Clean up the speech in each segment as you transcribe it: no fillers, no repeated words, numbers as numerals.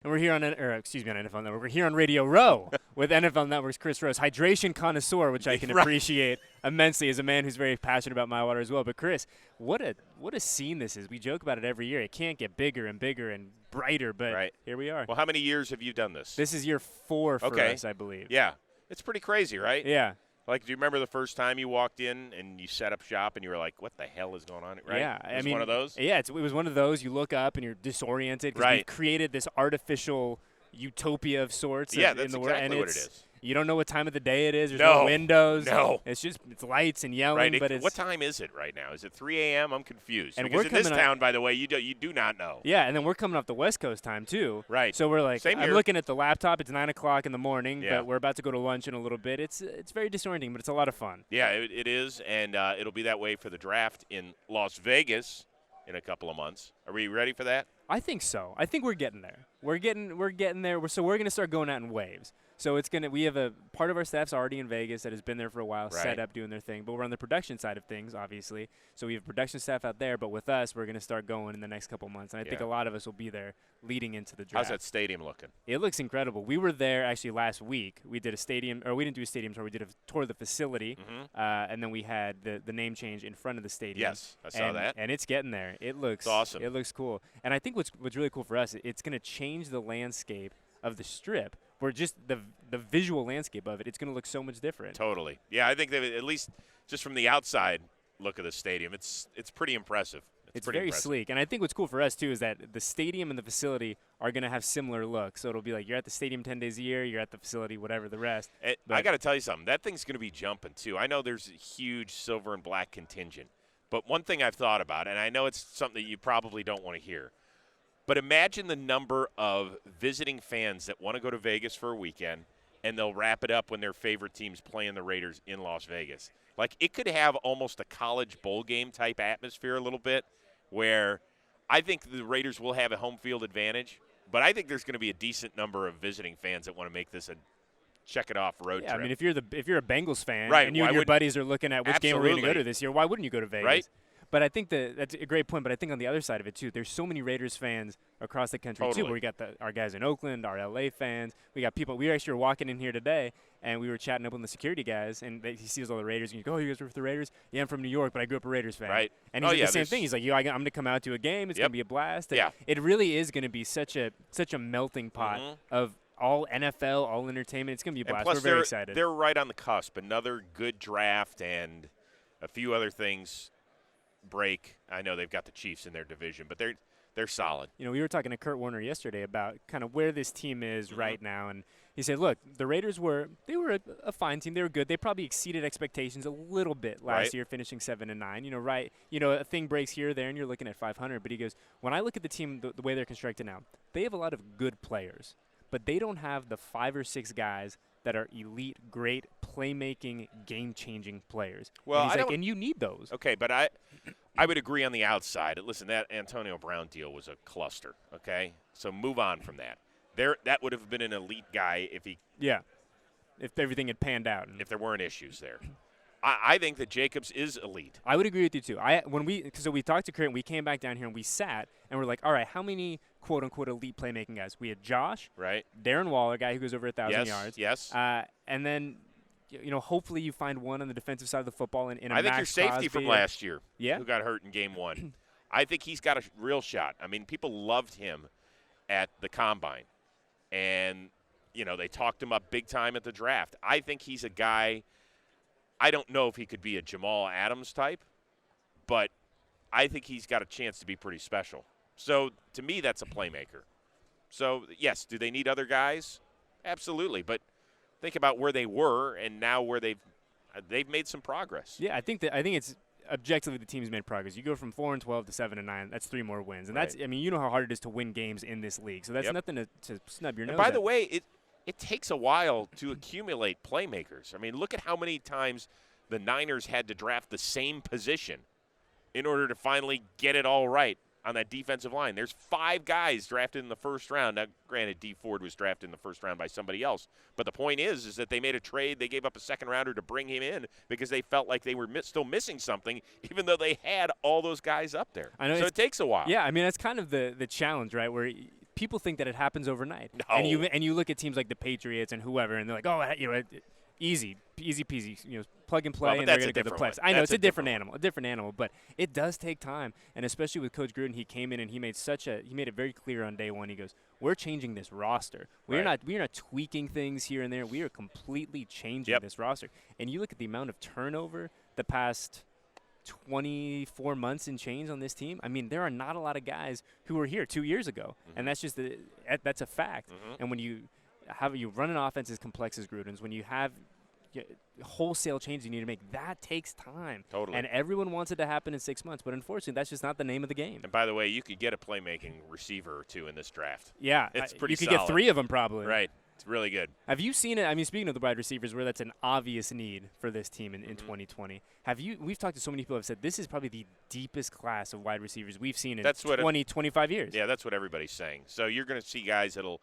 And we're here on NFL Network. We're here on Radio Row with NFL Network's Chris Rose, hydration connoisseur, which I can appreciate immensely as a man who's very passionate about my water as well. But Chris, what a scene this is. We joke about it every year. It can't get bigger and bigger and brighter, but here we are. Well, how many years have you done this? This is year 4 for us, I believe. Yeah. It's pretty crazy, right? Yeah. Like, do you remember the first time you walked in and you set up shop and you were like, what the hell is going on? Right? Yeah. It was one of those? Yeah, it was one of those. You look up and you're disoriented because we've created this artificial utopia of sorts that's in the world. Exactly And what it is. You don't know what time of the day it is. There's no windows. No. It's lights and yelling. Right. But what time is it right now? Is it 3 a.m.? I'm confused. And because in this town, by the way, you do not know. Yeah, and then we're coming off the West Coast time, too. Right. So we're like, Same I'm here. looking at the laptop. It's 9 o'clock in the morning, Yeah. but we're about to go to lunch in a little bit. It's very disorienting, but it's a lot of fun. Yeah, it is, and it'll be that way for the draft in Las Vegas in a couple of months. Are we ready for that? I think so. I think we're getting there. We're getting there. So we're going to start going out in waves. So we have a part of our staff's already in Vegas that has been there for a while, set up, doing their thing. But we're on the production side of things, obviously. So we have production staff out there. But with us, we're going to start going in the next couple months. And I think a lot of us will be there leading into the draft. How's that stadium looking? It looks incredible. We were there actually last week. We did we didn't do a stadium tour. We did a tour of the facility. And then we had the name change in front of the stadium. Yes, I saw that. And it's getting there. It looks awesome. It looks cool. And I think what's really cool for us, it's going to change the landscape of the Strip. Where just the visual landscape of it's going to look so much different. Totally. Yeah, I think that at least just from the outside look of the stadium, it's pretty impressive. It's pretty very impressive. sleek. And I think what's cool for us, too, is that the stadium and the facility are going to have similar looks. So it'll be like you're at the stadium 10 days a year, you're at the facility, whatever the rest. I got to tell you something. That thing's going to be jumping, too. I know there's a huge silver and black contingent. But one thing I've thought about, and I know it's something that you probably don't want to hear, but imagine the number of visiting fans that want to go to Vegas for a weekend, and they'll wrap it up when their favorite team's playing the Raiders in Las Vegas. Like, it could have almost a college bowl game type atmosphere a little bit, where I think the Raiders will have a home field advantage, but I think there's going to be a decent number of visiting fans that want to make this a check-it-off road trip. I mean, if you're a Bengals fan right, and you and your buddies are looking at which game we're going to go to this year, why wouldn't you go to Vegas? Right. But I think that's a great point. But I think on the other side of it, too, there's so many Raiders fans across the country, too, where we got our guys in Oakland, our L.A. fans. We got people. We actually were walking in here today, and we were chatting up with the security guys, and he sees all the Raiders, and you go, oh, you guys were with the Raiders? Yeah, I'm from New York, but I grew up a Raiders fan. Right. And he's like the same thing. He's like, I'm going to come out to a game. It's going to be a blast. And it really is going to be such a melting pot of all NFL, all entertainment. It's going to be a blast. We're very excited. They're right on the cusp. Another good draft and a few other things break. I know they've got the Chiefs in their division, but they're solid. You know, we were talking to Kurt Warner yesterday about kind of where this team is right now, and he said, look, the Raiders were a fine team. They were good. They probably exceeded expectations a little bit last year, finishing 7-9. A thing breaks here or there, and you're looking at 500. But he goes, when I look at the team the way they're constructed now, they have a lot of good players, but they don't have the 5 or 6 guys that are elite, great, playmaking, game-changing players. Well, and you need those. Okay, but I would agree on the outside. Listen, that Antonio Brown deal was a cluster, okay? So move on from that. That would have been an elite guy if he – yeah, if everything had panned out. If there weren't issues there. I think that Jacobs is elite. I would agree with you, too. So we talked to Kurt, and we came back down here, and we sat, and we're like, all right, how many quote-unquote elite playmaking guys? We had Josh. Right. Darren Waller, guy who goes over 1,000 yards. Yes. And then, hopefully you find one on the defensive side of the football in a I think Max your safety Crosby from last year who got hurt in game 1. I think he's got a real shot. I mean, people loved him at the Combine. And, they talked him up big time at the draft. I think he's a guy – I don't know if he could be a Jamal Adams type, but I think he's got a chance to be pretty special. So, to me, that's a playmaker. So, yes, do they need other guys? Absolutely. But think about where they were and now where they've made some progress. Yeah, I think it's objectively the team's made progress. You go from 4-12 to 7-9. That's 3 more wins. And that's you know how hard it is to win games in this league. So that's nothing to snub your nose at. By the way, it takes a while to accumulate playmakers. I mean, look at how many times the Niners had to draft the same position in order to finally get it all right on that defensive line. There's 5 guys drafted in the first round. Now, granted, D. Ford was drafted in the first round by somebody else. But the point is that they made a trade. They gave up a second-rounder to bring him in because they felt like they were still missing something, even though they had all those guys up there. I know so it takes a while. Yeah, I mean, that's kind of the challenge, right, where people think that it happens overnight. No. And you look at teams like the Patriots and whoever, and they're like, oh, easy peasy, plug and play, Well, and they're going to go to the playoffs. I know That's it's a different animal, but it does take time. And especially with Coach Gruden, he came in and he made it very clear on day one. He goes, "We're changing this roster. We're not tweaking things here and there. We are completely changing this roster." And you look at the amount of turnover the past 24 months and change on this team. I mean, there are not a lot of guys who were here 2 years ago, and that's just that's a fact. And when you run an offense as complex as Gruden's, when you have wholesale changes you need to make, that takes time. Totally. And everyone wants it to happen in 6 months, but unfortunately, that's just not the name of the game. And by the way, you could get a playmaking receiver or two in this draft. Yeah, it's pretty. You could solid. get 3 of them probably. Right. It's really good. Have you seen it? I mean, speaking of the wide receivers, where that's an obvious need for this team in 2020. We've talked to so many people who have said this is probably the deepest class of wide receivers we've seen in 25 years. Yeah, that's what everybody's saying. So you're going to see guys that'll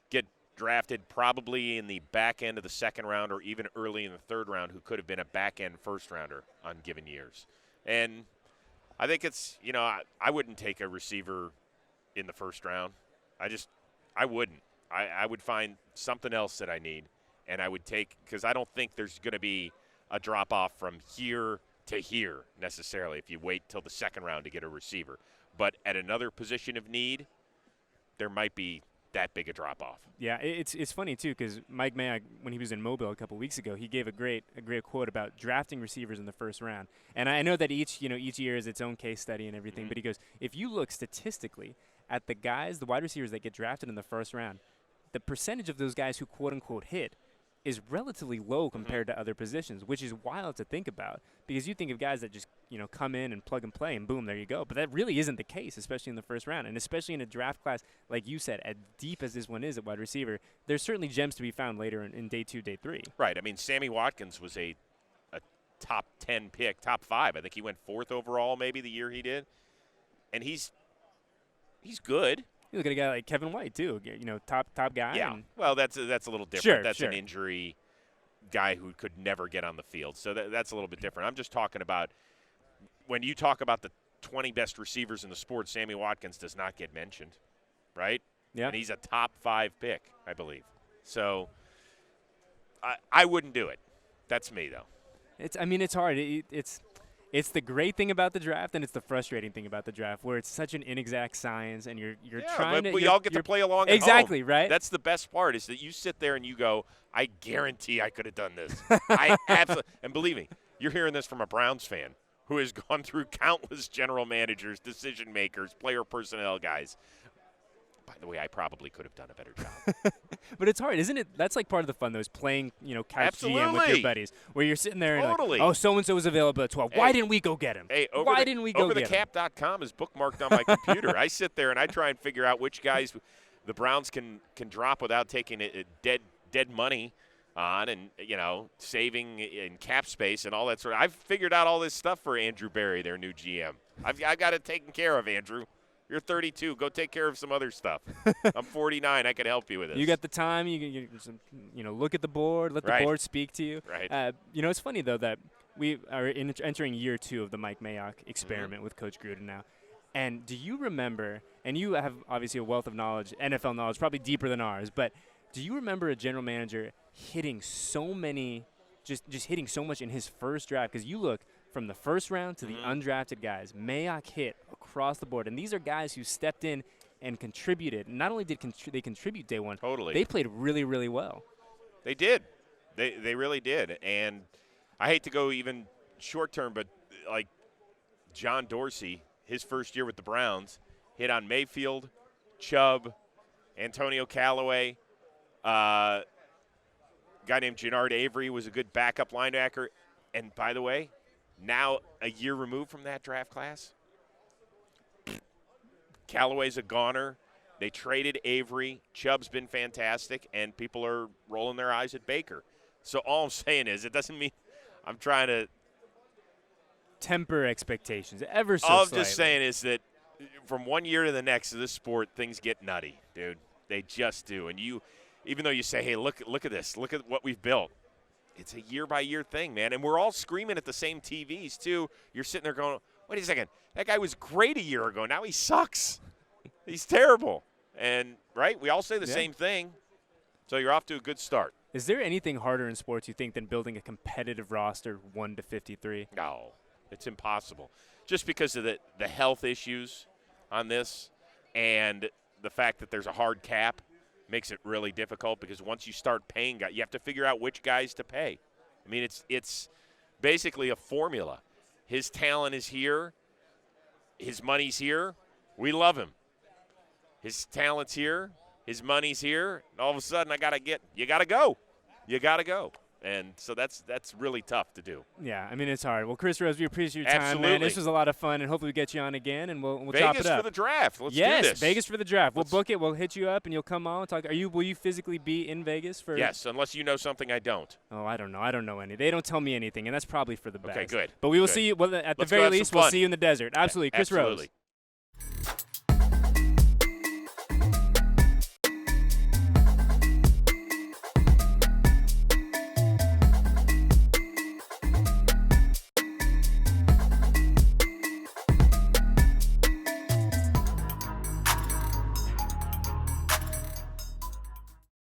get drafted probably in the back end of the second round or even early in the third round who could have been a back end first rounder on given years. And I think it's, I wouldn't take a receiver in the first round. I wouldn't. I would find something else that I need, and I would take, because I don't think there's going to be a drop-off from here to here necessarily if you wait till the second round to get a receiver. But at another position of need, there might be that big a drop-off. Yeah, it's funny, too, because Mike Mayock, when he was in Mobile a couple weeks ago, he gave a great quote about drafting receivers in the first round. And I know that each year is its own case study and everything, but he goes, if you look statistically at the wide receivers that get drafted in the first round, the percentage of those guys who quote-unquote hit is relatively low compared to other positions, which is wild to think about, because you think of guys that just come in and plug and play and boom, there you go. But that really isn't the case, especially in the first round, and especially in a draft class like you said, as deep as this one is at wide receiver. There's certainly gems to be found later in day 2, day 3. Right. I mean, Sammy Watkins was a top 10 pick, top 5. I think he went 4th overall maybe the year he did, and he's good. You look at a guy like Kevin White too, top guy. Yeah. Well, that's a little different. Sure, that's an injury guy who could never get on the field. So that's a little bit different. I'm just talking about when you talk about the 20 best receivers in the sport, Sammy Watkins does not get mentioned, right? Yeah. And he's a top 5 pick, I believe. So I wouldn't do it. That's me though. It's hard. It's the great thing about the draft, and it's the frustrating thing about the draft, where it's such an inexact science, and you're trying to. But we all get to play along. Exactly, at home. right? That's the best part, is that you sit there and you go, "I guarantee I could have done this." I absolutely, and believe me, you're hearing this from a Browns fan who has gone through countless general managers, decision makers, player personnel guys. By the way, I probably could have done a better job. But it's hard, isn't it? That's like part of the fun, though, is playing, couch GM with your buddies, where you're sitting there and like, oh, so-and-so was available at 12. Why didn't we go get him? Hey, Why didn't we go get him? Overthecap.com is bookmarked on my computer. I sit there and I try and figure out which guys the Browns can drop without taking dead money on and, saving in cap space and all that sort of. I've figured out all this stuff for Andrew Berry, their new GM. I've got it taken care of, Andrew. You're 32. Go take care of some other stuff. I'm 49. I can help you with this. You got the time. You can look at the board. Let the board speak to you. Right. It's funny, though, that we are entering year 2 of the Mike Mayock experiment with Coach Gruden now. And do you remember, and you have obviously a wealth of knowledge, NFL knowledge, probably deeper than ours, but do you remember a general manager hitting so many, just hitting so much in his first draft? Because you look from the first round to the undrafted guys, Mayock hit across the board. And these are guys who stepped in and contributed. Not only did they contribute day one, they played really, really well. They did. They really did. And I hate to go even short term, but like John Dorsey, his first year with the Browns, hit on Mayfield, Chubb, Antonio Callaway. A guy named Jannard Avery was a good backup linebacker. And by the way, now a year removed from that draft class, Callaway's a goner. They traded Avery. Chubb's been fantastic, and people are rolling their eyes at Baker. So all I'm saying is, it doesn't mean I'm trying to temper expectations ever so All I'm slightly. just saying is that from one year to the next of this sport, things get nutty, dude. They just do. And even though you say, hey, look at this, look at what we've built, it's a year-by-year thing, man. And we're all screaming at the same TVs, too. You're sitting there going, wait a second, that guy was great a year ago. Now he sucks. He's terrible. And, right, we all say the same thing. So you're off to a good start. Is there anything harder in sports, you think, than building a competitive roster 1 to 53? No, it's impossible. Just because of the health issues on this and the fact that there's a hard cap makes it really difficult because once you start paying guys, you have to figure out which guys to pay. I mean, it's basically a formula. His talent is here. His money's here. We love him. His talent's here. His money's here. And all of a sudden, you got to go. You got to go. And so that's really tough to do. Yeah, I mean, it's hard. Well, Chris Rose, we appreciate your time, Absolutely. man. This was a lot of fun, and hopefully we get you on again, and we'll chop it up. Vegas for the draft. Let's do this. Yes, Vegas for the draft. We'll book it. We'll hit you up, and you'll come on and talk. Will you physically be in Vegas for? Yes, unless you know something I don't. Oh, I don't know. I don't know any. They don't tell me anything, and that's probably for the best. Okay, good. At the very Let's least, go have we'll some see you fun. in the desert. Absolutely, Chris Absolutely. Rose.